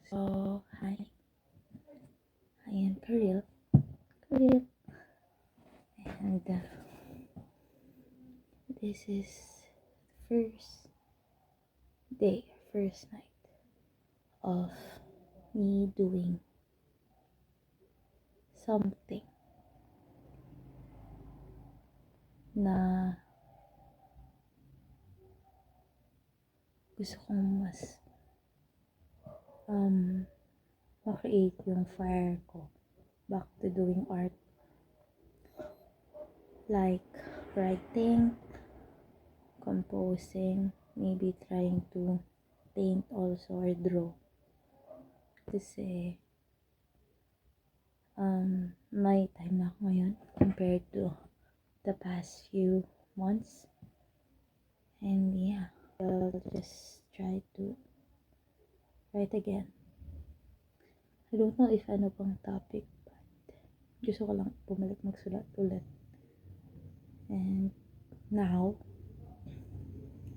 So, hi, I am Karil, and this is the first night of me doing something na gusto kong mas ma-create yung fire ko back to doing art, like writing, composing, maybe trying to paint also or draw. Kasi may time na ako ngayon compared to the past few months. And yeah, I'll just try to write again. I don't know if ano pang topic, but gusto ko lang bumalik magsulat ulit. And now,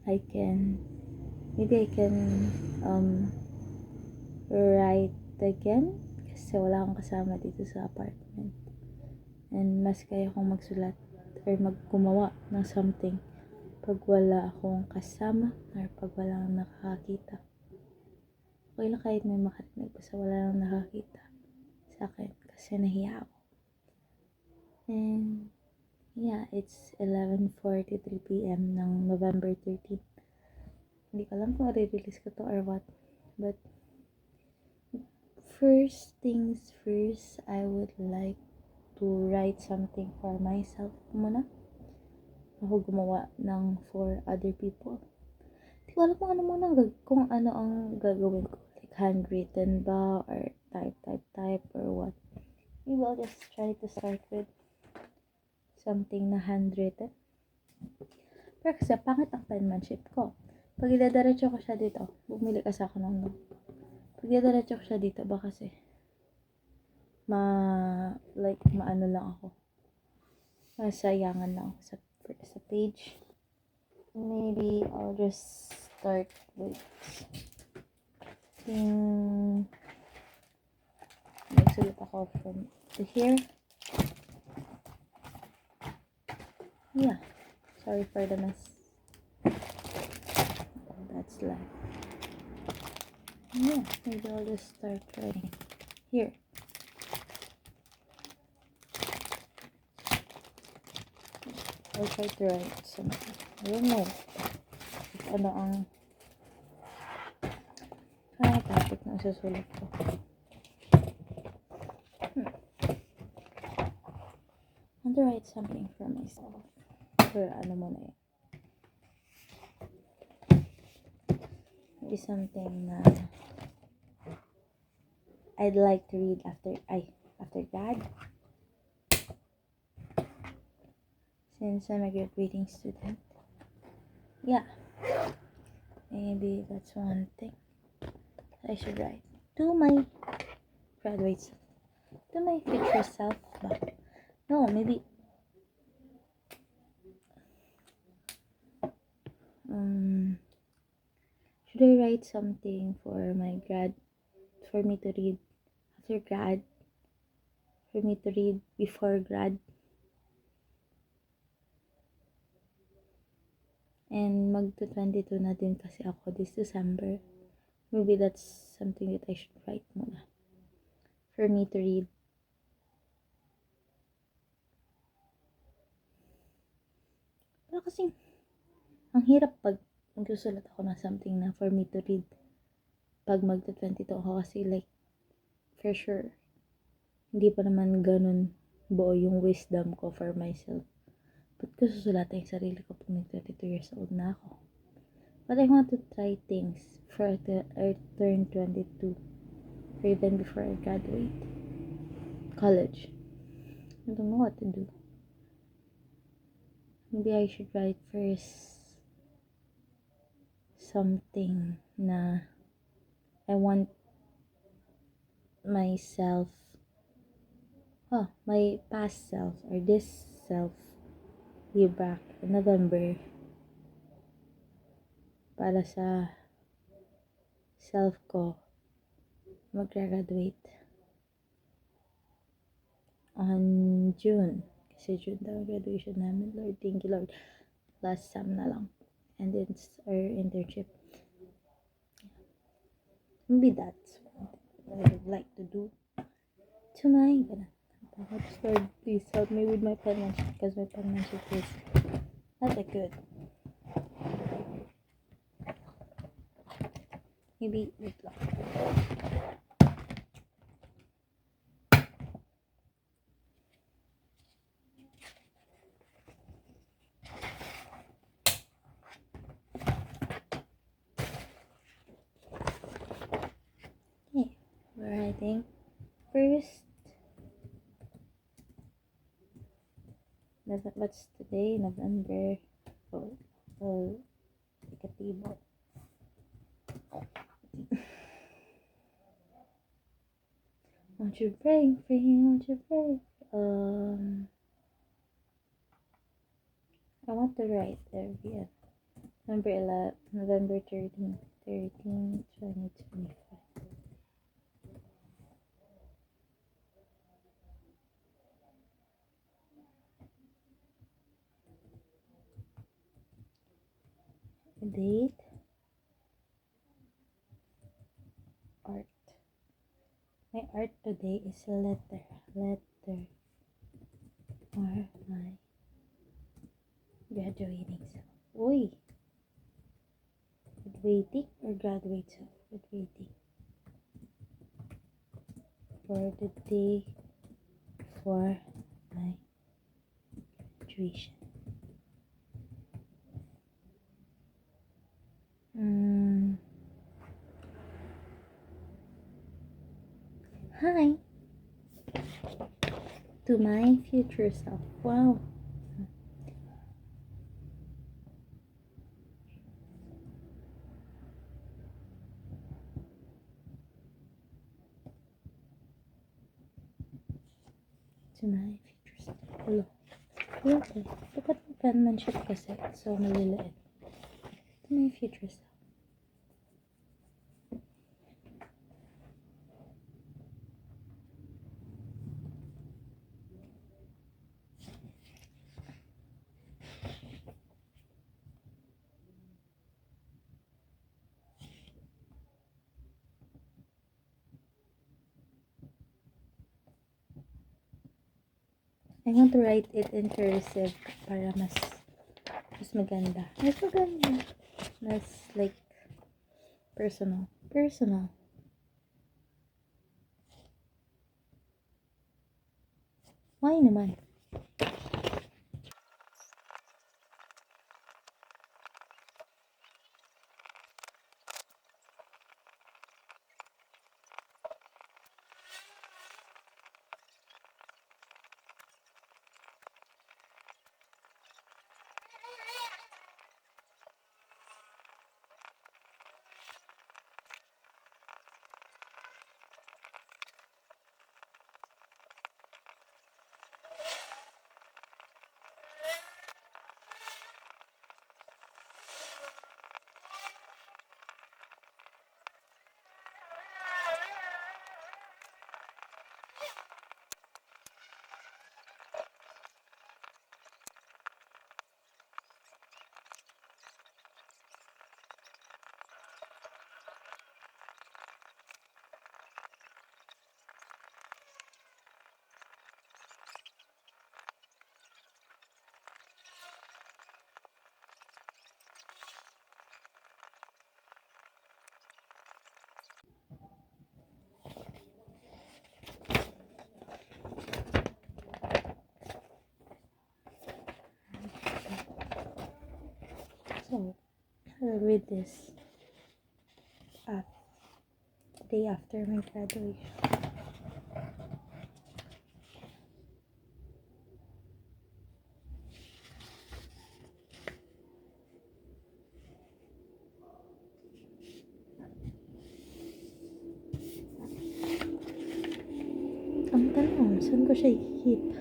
maybe I can write again kasi wala akong kasama dito sa apartment. And mas kaya kong magsulat or gumawa ng something pag wala akong kasama or pag wala akong nakakakita. Okay lang kahit may makatinig basta wala akong nakakita sa akin kasi nahiya ako. And yeah, it's 11:43 p.m. ng November 13. Hindi ko alam kung i-release ko to or what. But first things first, I would like to write something for myself muna. Ako gumawa ng for other people. Hindi ko alam kung ano ang gagawin ko. Like handwritten ba or type or what. Maybe I'll just try to start with something na handwritten. Pero kasi pangit ang penmanship ko. Pag idadiretso ko siya dito, bumili kasi ako ng pag idadiretso ko siya dito, baka kasi maano lang ako. Masayangan lang ako sa page. Maybe I'll just start with magsulat ako from to here. Yeah, sorry for the mess. That's life. Yeah, maybe I'll just start writing here. I'll try to write something. I don't know if ano ang topic na susulat ko. I want to write something for myself. Or ano mo na yun. Maybe something na I'd like to read after grad. Since I'm a good reading student. Yeah. Maybe that's one thing I should write. To my graduates. To my future self. But no, maybe should I write something for my grad, for me to read after grad, for me to read before grad, and magto-22 na din kasi ako this December. Maybe that's something that I should write muna for me to read. Pero kasi ang hirap pag magsusulat ako ng something na for me to read pag magto-22 ako kasi like for sure hindi pa naman ganun buo yung wisdom ko for myself. Ba't ko susulatan yung sarili ko pag 32 years old na ako? But I want to try things for I turn 22 or even before I graduate college. I don't know what to do. Maybe I should write first something na I want myself, my past self or this self way back in November para sa self ko Mag-graduate on June. Kasi June daw graduation namin. Lord, thank you Lord. Last sem na lang. And it's our internship. Maybe that's what I would like to do. To my Lord, please help me with my financial because my financial is not that good. Maybe wait lang. Okay, we're writing first. What's today? November. Negatibo. Won't you pray, won't you pray? I want to write every November 13, 2025. Date. Art. My art today is a letter for my graduating self. Uy! Graduating or graduate self? Graduating. For the day for my graduation. Hi! To my future self. Wow! To my future self. Hello. Okay. Dapat penmanship kasi. So, maliliit. To my future self. I want to write it in cursive para mas maganda. Mas maganda. Mas like personal. Why naman? So, I'll read this day after my graduation. Ang tanong, saan ko siya i-keep?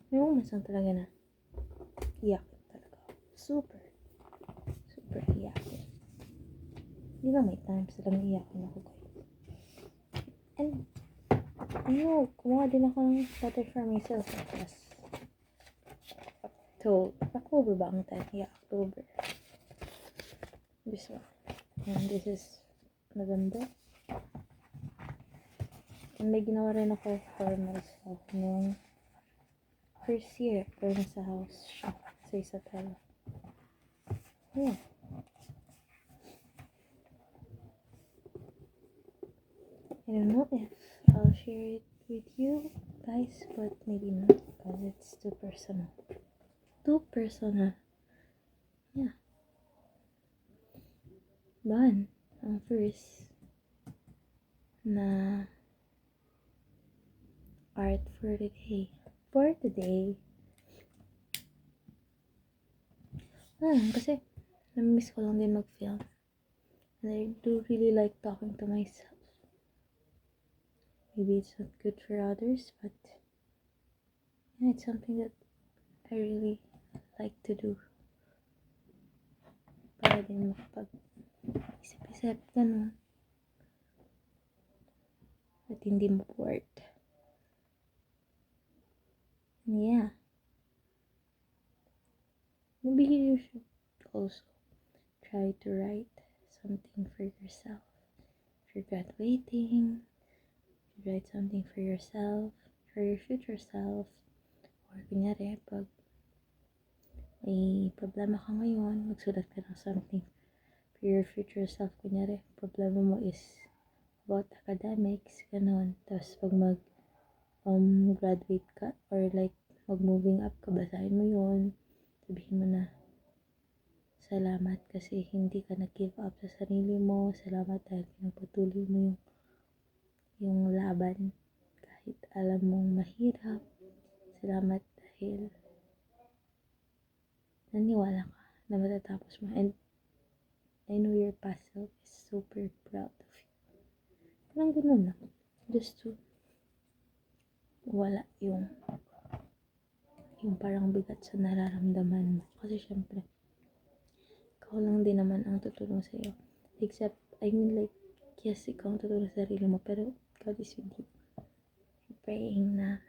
May moments lang talaga na iyak talaga. Super, super iyakin. Hindi lang may times talagang iyakin ako guys. And, kumuha din ako ng letter for myself. Tapos, October ba ang time? Yeah, October. This one. And this is November. And may ginawa rin ako for myself nung first year. Pero nasa house siya. Sa Isabela. Yeah. I don't know if I'll share it with you guys, but maybe not because it's too personal. Too personal. Yeah. Done. Ang first na art for the day. For today. Kasi namiss ko lang din mag-film. And I do really like talking to myself. Maybe it's not good for others, but yeah, it's something that I really like to do. Para din makapag-isip-isip, ganun. At hindi mo bored. Yeah. Maybe you should also try to write something for yourself. If you're graduating, write something for yourself, for your future self. Or kunyari, pag may problema ka ngayon, magsulat ka ng something for your future self. Kunyari, problema mo is about academics, ganun. Tapos pag graduate ka, or like mag-moving up ka, basahin mo yun. Sabihin mo na, salamat kasi hindi ka nag-give up sa sarili mo. Salamat dahil pinagpatuloy mo yung laban kahit alam mong mahirap. Salamat dahil naniwala ka na matatapos mo. And I know your past self is super proud of you. Parang ganun lang. Just to wala yung parang bigat sa nararamdaman mo. Kasi syempre, ikaw lang din naman ang tutulong sa'yo. Except, I mean like, yes, ikaw ang tutulong sa sarili mo, pero God is with you. Praying na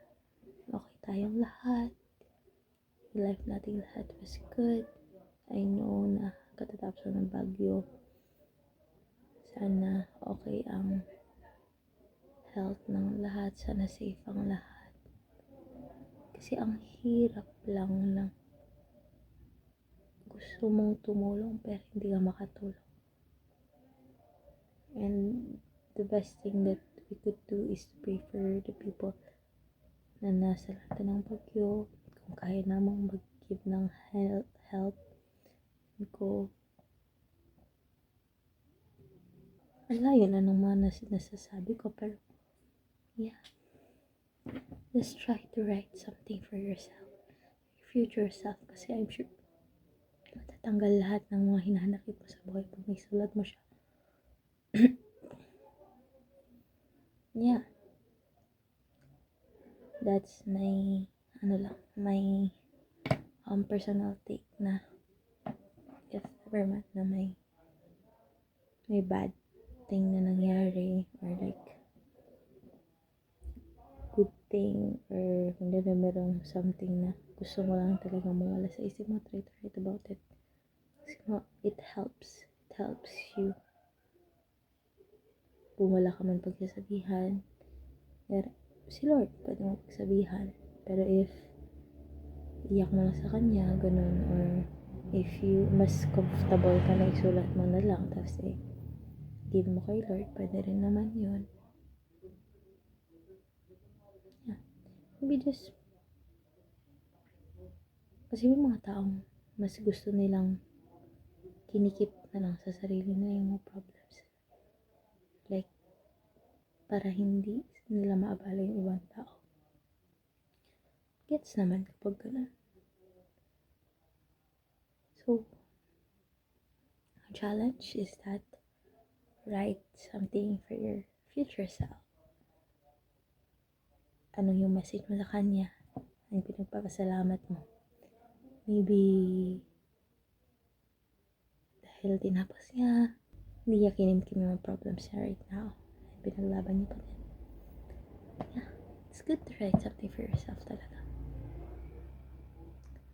okay tayong lahat. Yung life nating lahat was good. I know na katatapos ng bagyo. Sana okay ang health ng lahat. Sana safe ang lahat. Kasi ang hirap lang na gusto mong tumulong pero hindi ka makatulong. And the best thing that we could do is to pray for the people na nasa lahat ng bagyo. Kung kaya namang mag-give ng help ko. Ang layo na ng mga nasasabi ko, pero yeah. Just try to write something for yourself. Your future self. Kasi I'm sure matatanggal lahat ng mga hinahanakit mo sa buhay pag may sulat mo siya. Yeah. That's my my personal take na if ever man na may bad thing na nangyari, or like good thing, or hindi na merong something na gusto mo lang talagang mawala sa isip mo, try to write about it. Kasi it helps you. Kung wala ka man pagsasabihan, si Lord pwede mo pagsabihan. Pero if iyak mo lang sa kanya, ganun, or if you mas comfortable ka na isulat mo na lang, tapos give mo kay Lord, pwede rin naman yun. Yeah. Maybe just kasi may mga taong mas gusto nilang kinikip na lang sa sarili na yung mga problems. Like, para hindi nila maabala yung ibang tao. Gets naman kapag ganun. So, our challenge is that write something for your future self. ano yung message mo sa kanya, ang pinagpapasalamat mo. Maybe, dahil tinapos niya, hindi niya kinimkim yung problems niya right now. Pinaglaban niya pa din. Yeah, it's good to write something for yourself talaga.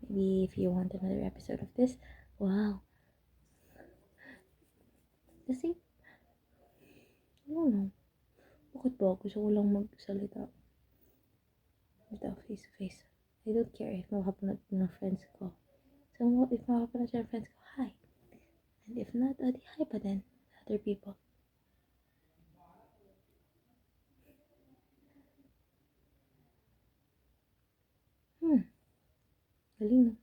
Maybe if you want another episode of this, wow. Kasi, I don't know. Bakit ba? Gusto ko lang magsalita without face to face. I don't care if makapanood ng friends ko. So, if makapanood siya ng friends ko, hi. And if not, di hi pa din. Other people. Galing, no?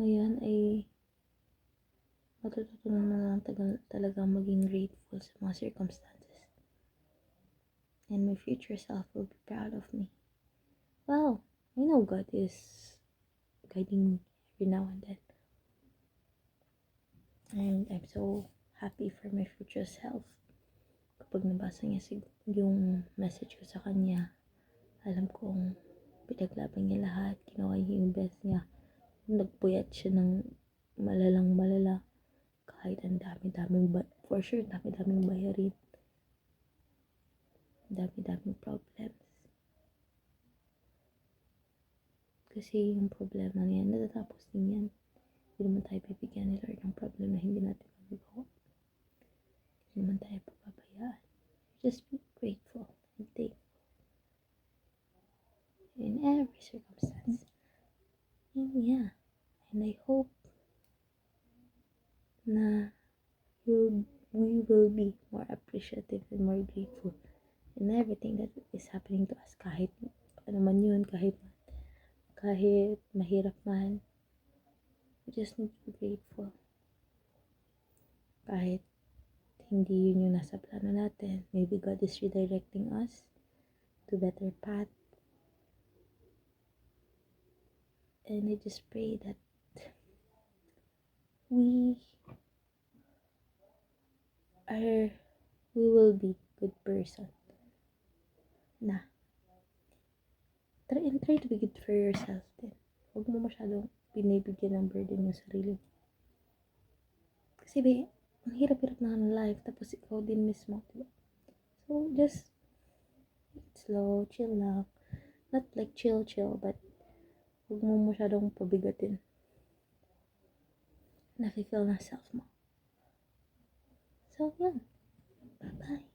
Ngayon ay matututunan na lang talaga maging grateful sa mga circumstances. And my future self will be proud of me. Wow, I know God is guiding me every now and then. And I'm so happy for my future self. Kapag nabasa niya yung message ko sa kanya, alam kong pinaglaban niya lahat, ginawa niya yung best niya. Nagpuyat siya ng malala. Kahit ang dami-daming, for sure, dami-daming bayarin. Dami-daming problems. Kasi yung problema niya, natatapos din yan. Hindi naman tayo bibigyan ni Lord ng problem na hindi natin magagawa. Hindi naman tayo papabayaan. Just be grateful and thankful in every circumstance. And yeah, and I hope na we will be more appreciative and more grateful in everything that is happening to us. Kahit ano man yun, kahit mahirap man, we just need to be grateful. Kahit hindi yun yung nasa plano natin, maybe God is redirecting us to better path. And I just pray that we will be good person. Try to be good for yourself din. Huwag mo masyadong binibigyan ng burden yung sarili mo. Kasi ang hirap-hirap na ng life, tapos ikaw din mismo, diba? So, just slow, chill lang. Not like chill, but huwag mo masyadong pabigatin. Nafe-feel na self mo. So, yun. Bye-bye.